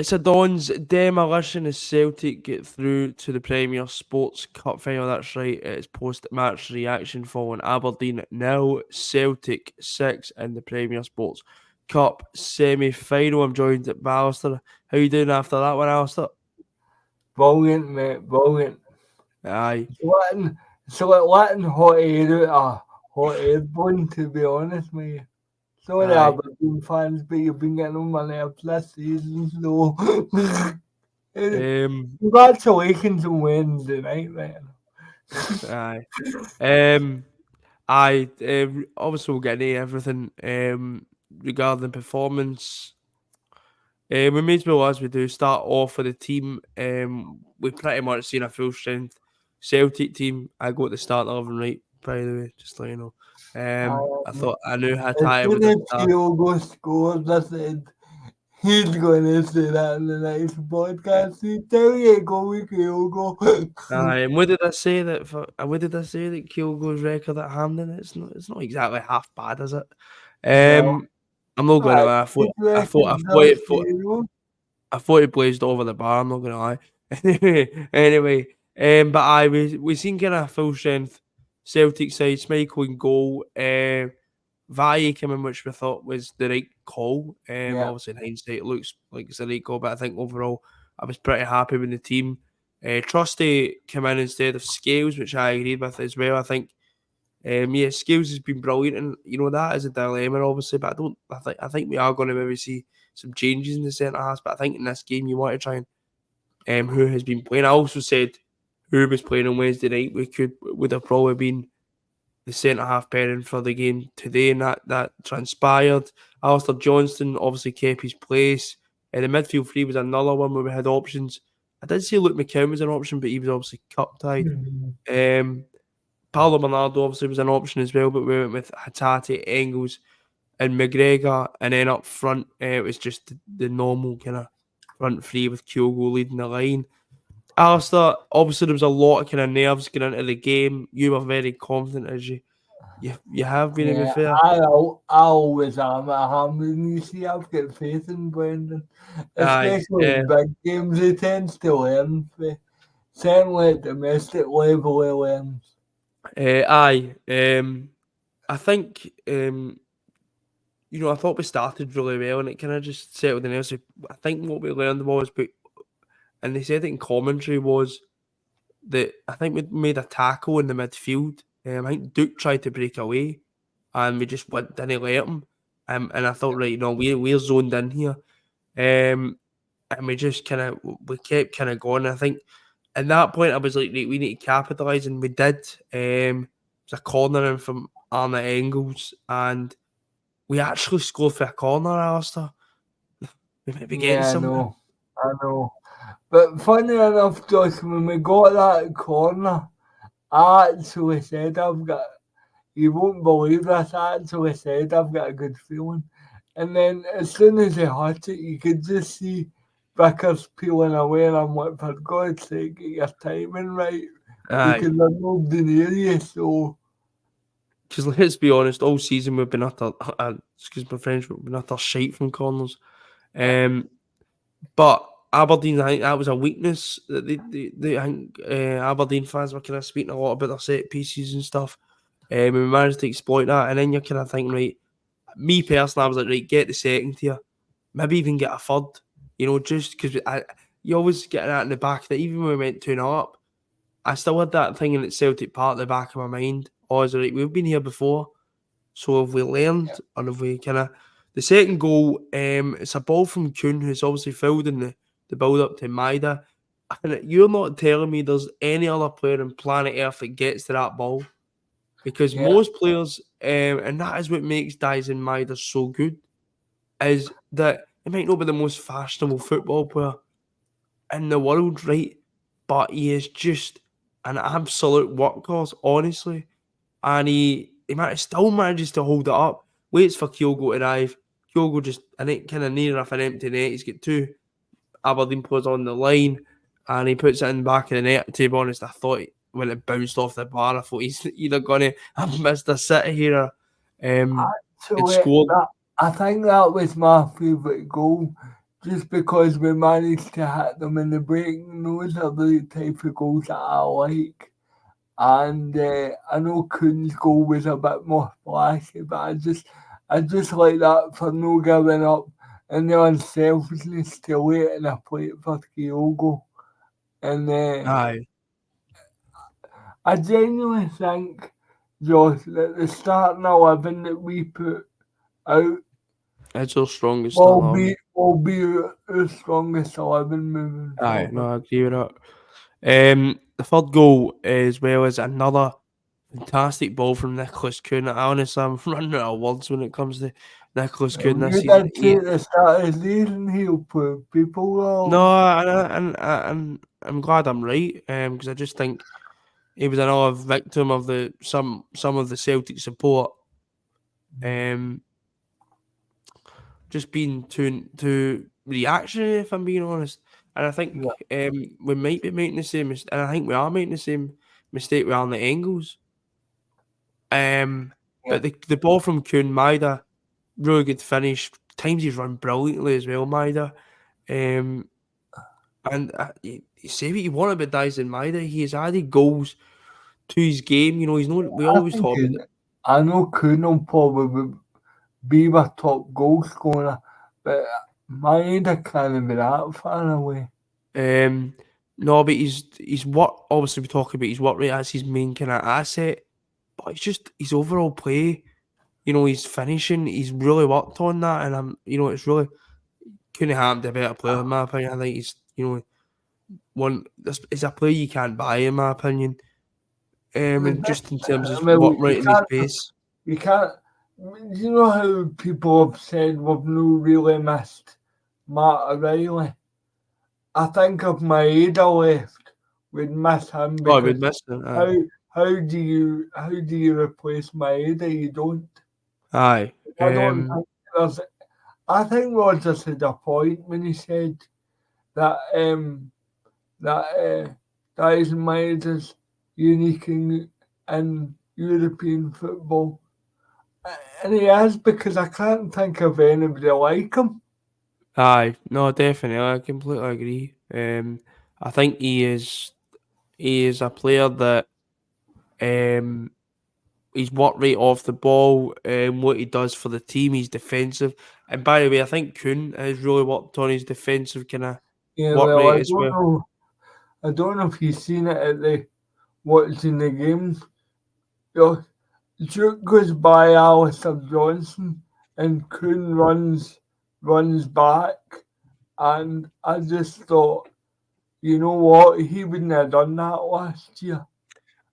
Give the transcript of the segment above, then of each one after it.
It's a Don's demolition as Celtic get through to the Premier Sports Cup final. That's right. It's post-match reaction following Aberdeen 0, Celtic 6 in the Premier Sports Cup semi-final. I'm joined at Ballister. How you doing after that one, Alistair? Brilliant, mate, brilliant. Aye. It's like letting hot air out a hot air balloon, to be honest, mate. Sorry, Aye. Aberdeen fans, but you've been getting on my nerves this season, so Um, congratulations on Wednesday night, mate. aye. Um, aye. Obviously, we'll get into everything regarding performance. We may as well, as we do, start off with the team. We pretty much seen a full strength Celtic team. I got the start 11 right, by the way, just to let you know. I thought I knew As Hatai soon would have as started. Kyogo scores, I said, he's going to say that in the next podcast. There you go with Kyogo. Aye, and what did I say that? What did I say that Kyogo's record at Hampden? It's not exactly half bad, is it? No, I'm not going to lie. his record's unstable. I thought he blazed over the bar. I'm not gonna lie. Anyway, but we seen kind of full strength Celtic side, Schmeichel in goal. Valle came in, which we thought was the right call. Yeah. Obviously in hindsight, it looks like it's the right call, but I think overall I was pretty happy with the team. Trusty came in instead of Scales, which I agreed with as well. I think yeah, Scales has been brilliant, and you know that is a dilemma, obviously. But I think we are going to maybe see some changes in the centre halves. But I think in this game, you want to try and who has been playing. I also said who was playing on Wednesday night. Would have probably been the centre half pairing for the game today, and that transpired. Alistair Johnston obviously kept his place. The midfield three was another one where we had options. I did say Luke McCown was an option, but he was obviously cup tied. Paulo Bernardo obviously was an option as well, but we went with Hatate, Engels, and McGregor. And then up front, it was just the normal kind of front three with Kyogo leading the line. Alistair, obviously there was a lot of kind of nerves going into the game. You were very confident as you have been, to be Yeah, fair. I always am at Hampden. You see, I've got faith in Brendan, Aye, especially in big games. He tends to learn. Certainly at domestic level, he learns. aye. I think I thought we started really well, and it kind of just settled in. So I think what we learned was, and they said it in commentary, was that I think we made a tackle in the midfield. I think Duke tried to break away, and we just didn't let him. And I thought, right, we're zoned in here, and we just we kept kind of going. I think at that point I was like, right, we need to capitalise, and we did. It was a corner in from Arne Engels, and we actually scored for a corner, Alistair. We might be getting Yeah, somewhere. I know. But funny enough, Josh, when we got that corner, I actually said you won't believe this, I actually said I've got a good feeling. And then as soon as he hit it, you could just see Vickers peeling away, and I'm like, for God's sake, get your timing right, Aye. because there's nobody near you, so... Because let's be honest, all season we've been excuse my French, we've been utter shite from corners. But Aberdeen, I think that was a weakness that I think Aberdeen fans were kind of speaking a lot about their set pieces and stuff. And we managed to exploit that, and then you're kind of thinking, right, me personally, I was like, right, get the second here, maybe even get a third, just because you always get that in the back that even when we went 2-0 up, I still had that thing in Celtic Park at the back of my mind. Oh, is it right? We've been here before, so have we learned, or have we kind of... The second goal, it's a ball from Kuhn, who's obviously filled in the build-up to Maida. And you're not telling me there's any other player on planet Earth that gets to that ball. Because Yeah, most players, and that is what makes Dyson Maida so good, is that he might not be the most fashionable football player in the world, right? But he is just an absolute workhorse, honestly. And he still manages to hold it up. Waits for Kyogo to arrive. Kyogo just, and it kind of near enough an empty net. He's got two Aberdeen players on the line, and he puts it in the back of the net. To be honest, I thought when it bounced off the bar, I thought he's either going to have missed a City here. It actually, scored. I think that was my favourite goal, just because we managed to hit them in the break. Those are the type of goals that I like. And I know Kuhn's goal was a bit more flashy, but I just like that for no giving up and the unselfishness to wait in a plate for Kyogo. And Aye, I genuinely think, Josh, that the starting 11 that we put out it's our strongest starting. will be our strongest 11 moving Aye, forward. no, I agree with that. The third goal as well is another fantastic ball from Nicholas Kuhn. Honestly, I'm running out of words when it comes to Nicholas Kuhn You this season. did say at the start of the season he'll put people No, wrong. I'm glad I'm right. Because I just think he was another victim of the some of the Celtic support. Um, just being too reactionary, if I'm being honest. And I think Yeah, we might be making the same and I think we are making the same mistake with Arne Engels. yeah. But the ball from Kuhn Maida, really good finish. Times he's run brilliantly as well, Maida. Um, and you say what you want about Dyson Maida, he has added goals to his game. You know, he's not. We I always think talk about I know Kuhn will probably be my top goal scorer, but Maeda can't be that far away. no, but he's what obviously we talk about his work rate as his main kind of asset, but it's just his overall play. You know, his finishing, he's really worked on that, and it's really couldn't happen to a better player in my opinion. I think he's, one. This is a player you can't buy in my opinion. And just in terms of Well, work rate and his pace. you can't. You know how people have said we've no really missed Matt O'Reilly? I think if Maeda left, we'd miss him Oh, we'd because missed him. how Aye, how do you replace Maeda? You don't. aye. I don't think there's. I think Rogers had a point when he said that that that is Maeda's unique in European football, and he is because I can't think of anybody like him. Aye, no, definitely. I completely agree. I think he is a player that um his work rate off the ball, what he does for the team, he's defensive. And by the way, I think Kuhn has really worked on his defensive kind of Yeah, work well, rate as well. I don't know if you've seen it at the watching the games. You Duke goes by Alistair Johnson and Kuhn runs back, and I just thought, you know what, he wouldn't have done that last year,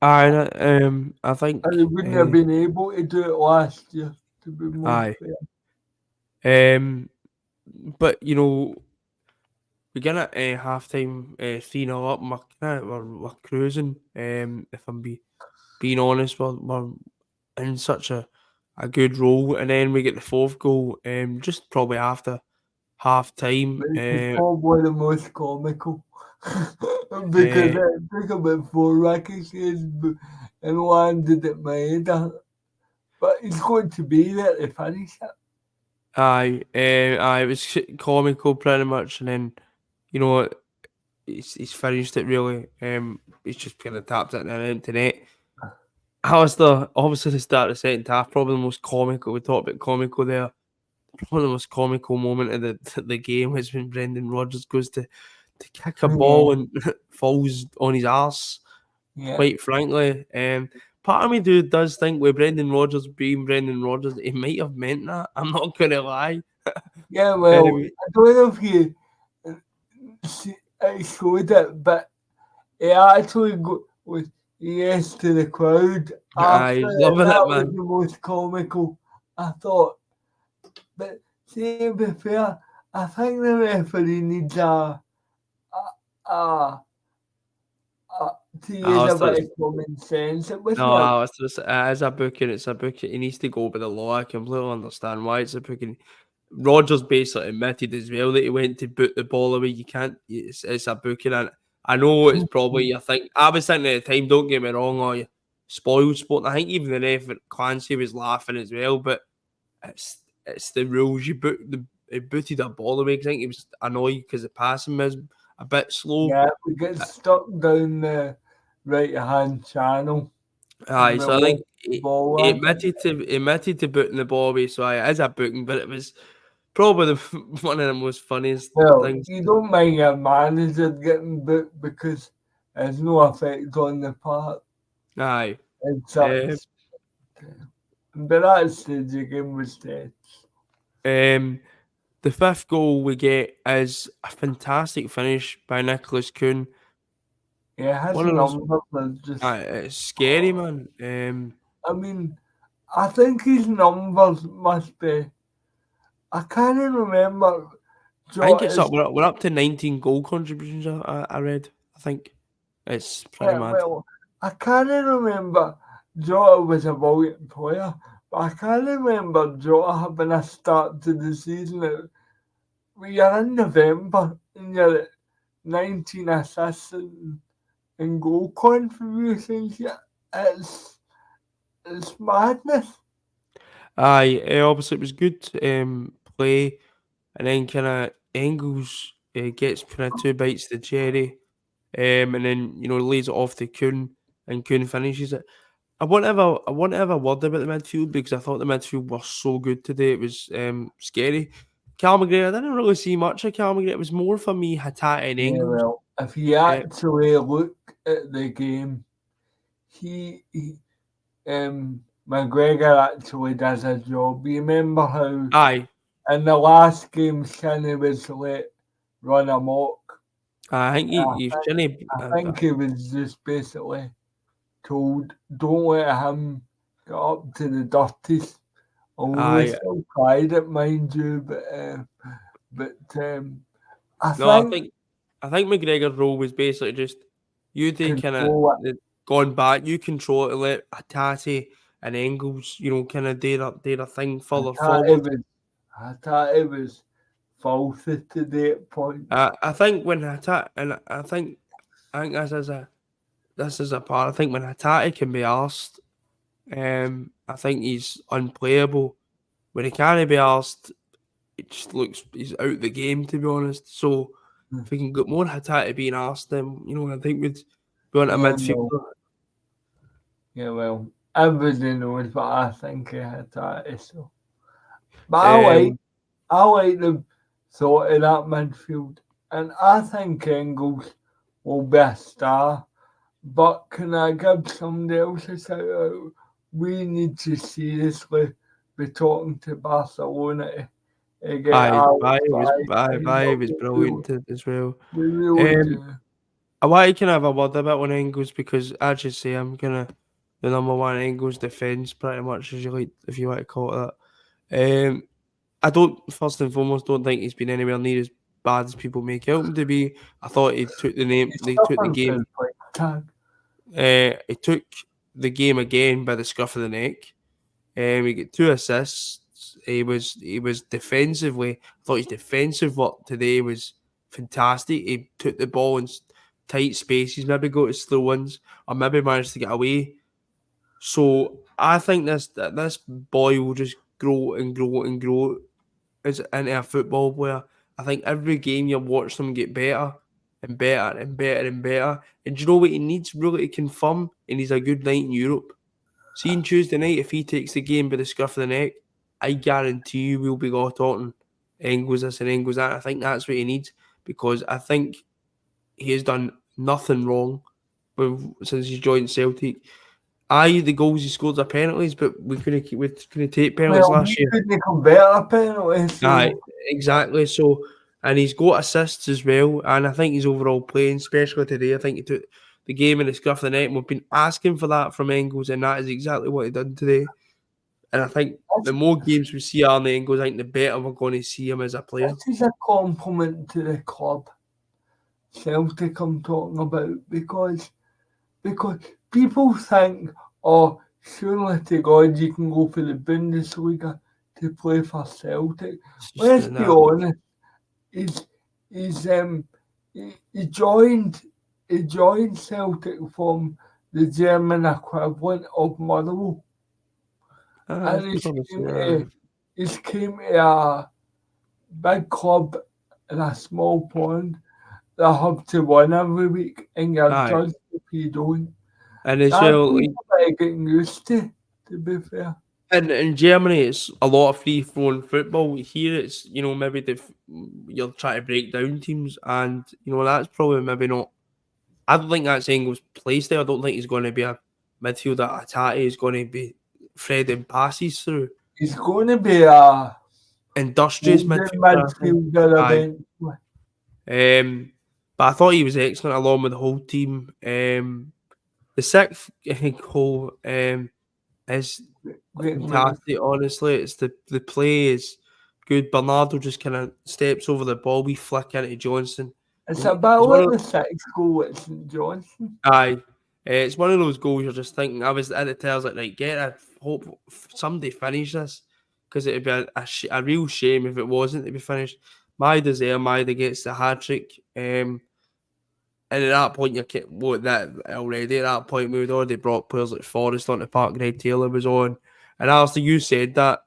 I and he think wouldn't have been able to do it last year. To be more aye. fair, But we get at half time 3-0 up, and we're cruising. If I'm being honest, we're in such a good role, and then we get the fourth goal, just probably after half time. which is probably the most comical because Uh, it took about 4 ricochets and landed at my head. But he's going to be there to finish it. aye, it was comical pretty much, and then you know he's finished it really. He's just kind of tapped it in an empty net. Alistair, obviously the start of the second half, probably the most comical. We talked about comical there. Probably the most comical moment of the game was when Brendan Rodgers goes to kick a Yeah, ball and falls on his arse. yeah, Quite frankly, part of me does think with Brendan Rodgers being Brendan Rodgers, he might have meant that. I'm not gonna lie. yeah. Well, Um, I don't know if you showed it, but he actually was yes to the crowd after he's it. loving it, That was man. the most comical. I thought, but see, to be fair, I think the referee needs a, to use a Alistair, bit of common sense. It no, wasn't a Alistair, as a booking, it's a booking. He needs to go by the law. I completely understand why it's a booking. Rodgers basically admitted as well that he went to boot the ball away. You can't. It's a booking, and I know it's probably you think. I was thinking at the time. Don't get me wrong, or you spoiled sport. And I think even the ref at Clancy was laughing as well. But it's the rules. You book he booted a ball away. 'Cause I think he was annoyed because the passing was a bit slow. Yeah, we get stuck down the right hand channel and Aye, we so I think lost the ball. he On. admitted to booting the ball away. So it is a booking, but it was probably one of the most funniest Well, things. you don't mind your manager getting booked because there's no effect on the part Aye. and Um, such. But that stage the game was dead. um, the fifth goal we get is a fantastic finish by Nicholas Kuhn. Yeah, his One of those. numbers are just. It's scary, man. I mean, I think his numbers must be. I can't even remember. I think it's Is up. We're up to 19 goal contributions. I read. I think it's pretty yeah, mad. well, I can't even remember Jota was a brilliant player, but I can't remember Jota having a start to the season. We are in November and you're at 19 assists and goal contributions. Yeah, it's madness. Aye, obviously it was good play, and then kind of Engels gets kind of two bites to the cherry, and then lays it off to Kuhn, and Kuhn finishes it. I want to have a word about the midfield because I thought the midfield was so good today. It was scary. Cal McGregor, I didn't really see much of Cal McGregor. It was more for me Hatate and Yeah, Engels. well, if you Uh, actually look at the game, he McGregor actually does a job. You remember how aye, in the last game Skinny was let run amok? I think he shouldn't. I think he was just basically told, don't let him get up to the dirties. Although he Aye, still tried it, mind you, but I no, think I think McGregor's role was basically just you take kind of control gone back, you control it, let Hatate and Engels, kind of do their thing I further thought forward. it was faulty today at points. I think when Hatate, and I think this is a part. I think when Hatate can be asked, I think he's unplayable. When he can't be asked, it just looks he's out the game. To be honest, so if we can get more Hatate being asked, then I think we'd be on a Yeah, no, midfielder. yeah, well, everybody knows what I think of Hattati, so. But Um, I like the thought of that midfield, and I think Engels will be a star. But can I give somebody else a shout out? We need to seriously be talking to Barcelona to get Alex Bye was back. brilliant as well. We really Um, do. I want to kind of have a word about on Engels because as you say, I'm kind of the number one Engels defence pretty much as you like, if you want to call it that. I don't first and foremost don't think he's been anywhere near as bad as people make out him to be. I thought he took He's they took the suffering for game, the price tag. he took the game again by the scruff of the neck. He got two assists. He was defensively. I thought his defensive work today was fantastic. He took the ball in tight spaces, maybe go to slow ones, or maybe managed to get away. So I think this boy will just grow and grow and grow as into a football player. I think every game you watch him get better and better and better and better. And do you know what he needs really to confirm? He needs a good night in Europe. See, on Tuesday night, if he takes the game by the scruff of the neck, I guarantee you we'll be all talking Engels this and Engels that. I think that's what he needs because I think he has done nothing wrong since he's joined Celtic. Aye, the goals he scored are penalties, but we couldn't take penalties Well, last he year. couldn't convert a penalty, Aye, so exactly. So, and he's got assists as well, and I think he's overall playing, especially today. I think he took the game in the scruff of the neck. We've been asking for that from Engels, and that is exactly what he done today. And I think the this, more games we see Arne Engels, I think the better we're going to see him as a player. this is a compliment to the club Celtic I'm talking about because people think, oh, surely to God you can go for the Bundesliga to play for Celtic. It's just Let's an be honest, he's he's he joined Celtic from the German equivalent of Motherwell, and It's probably he's came to a big club in a small pond that have to win every week, and you're Aye. judged if you don't. And as That well, takes like, a bit of getting used to be fair. in Germany, it's a lot of free flowing football. Here, it's maybe you'll try to break down teams, and that's probably maybe not. I don't think that's Engels' play style. I don't think he's going to be a midfielder attacker. He's going to be threading passes through. He's going to be a Industrious holding midfielder, I think. midfielder Aye. eventually. But I thought he was excellent along with the whole team. The sixth goal is Great move. fantastic, honestly. It's the play is good. Bernardo just kind of steps over the ball. We flick into Johnson. It's And it's about one like of the sixth goal at St Johnson. aye. It's one of those goals you're just thinking. I was at the tails like, right, I hope somebody finish this because it'd be a real shame if it wasn't to be finished. Maida gets the hat trick. And at that point, that already. At that point, we had already brought players like Forrest onto Park. Greg Taylor was on, and Alistair, you said that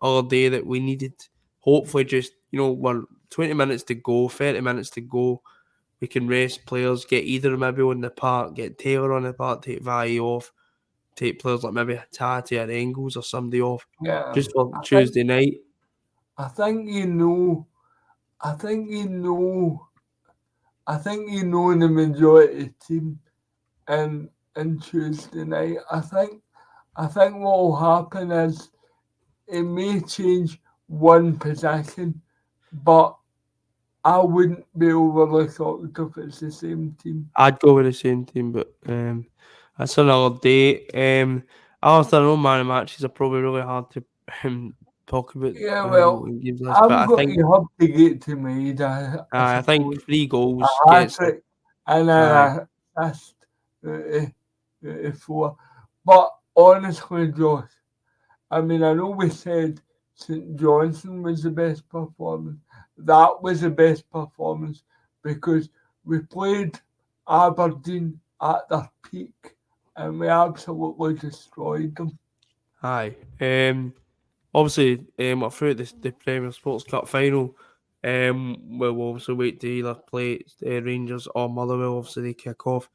other day that we needed, hopefully, just we're 20 minutes to go, 30 minutes to go. We can rest players, get either maybe on the park, get Taylor on the park, take Vai off, take players like maybe Tati or Engels or somebody off, Yeah, just for I think Tuesday night. I think you know. I think you know. I think you know the majority team and Tuesday night. I think what will happen is it may change one possession, but I wouldn't be overly shocked if it's the same team. I'd go with the same team, but that's another day. Alistair, I know man of matches are probably really hard to talk about Yeah, well, in games like this, but I've got you have to get to me, I I think suppose. 3 goals A hat gets trick and aye, an assist for. But honestly, Josh, I mean, I know we said St Johnson was the best performance. That was the best performance because we played Aberdeen at their peak and we absolutely destroyed them. aye. Obviously, we're through the Premier Sports Cup final. We'll obviously wait to either play Rangers or Motherwell. Obviously, they kick off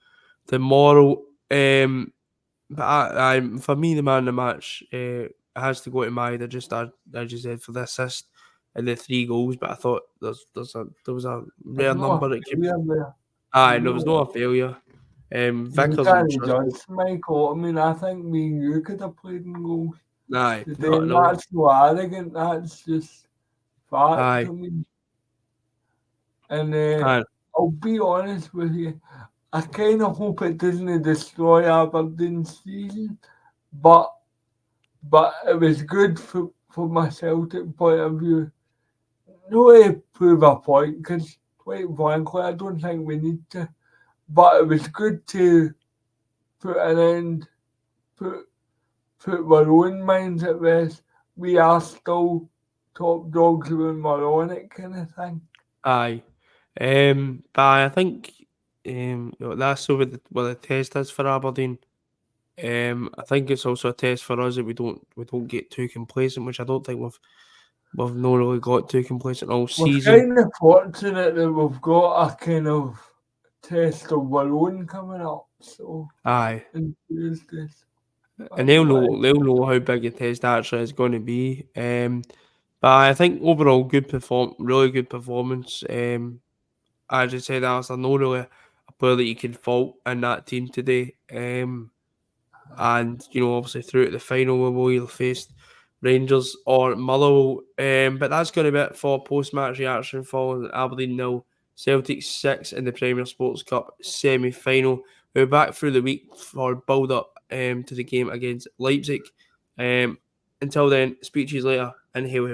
tomorrow. But for me, the man of the match has to go to Maida, just as you said, for the assist and the 3 goals. But I thought there was a There's rare no number that came. failure there. Aye, There's there was no, no failure. you Vickers and can't Tristan. judge Michael. I mean, I think me and you could have played in goals Aye, today, no, and no. that's no arrogant. That's just fact. Aye, I mean, and aye, I'll be honest with you. I kind of hope it doesn't destroy Aberdeen's season, but it was good for my Celtic point of view. No to prove a point because, quite frankly, I don't think we need to. But it was good to put an end, put our own minds at rest. We are still top dogs when we're on it, kind of thing. aye. But I think that's over what the test is for Aberdeen. I think it's also a test for us that we don't get too complacent, which I don't think we've not really got too complacent all We're season. kind of fortunate that we've got a kind of test of our own coming up. So Aye. in Tuesdays, And that's they'll why. know how big a test actually is going to be. But I think overall really good performance. As I said, Alistair, no really a player that you can fault in that team today. And obviously through to the final, we will either face Rangers or Motherwell. But that's going to be it for post-match reaction following Aberdeen 0, Celtic 6 in the Premier Sports Cup semi-final. We're back through the week for build-up to the game against Leipzig. Until then, speak to you later and hail hail.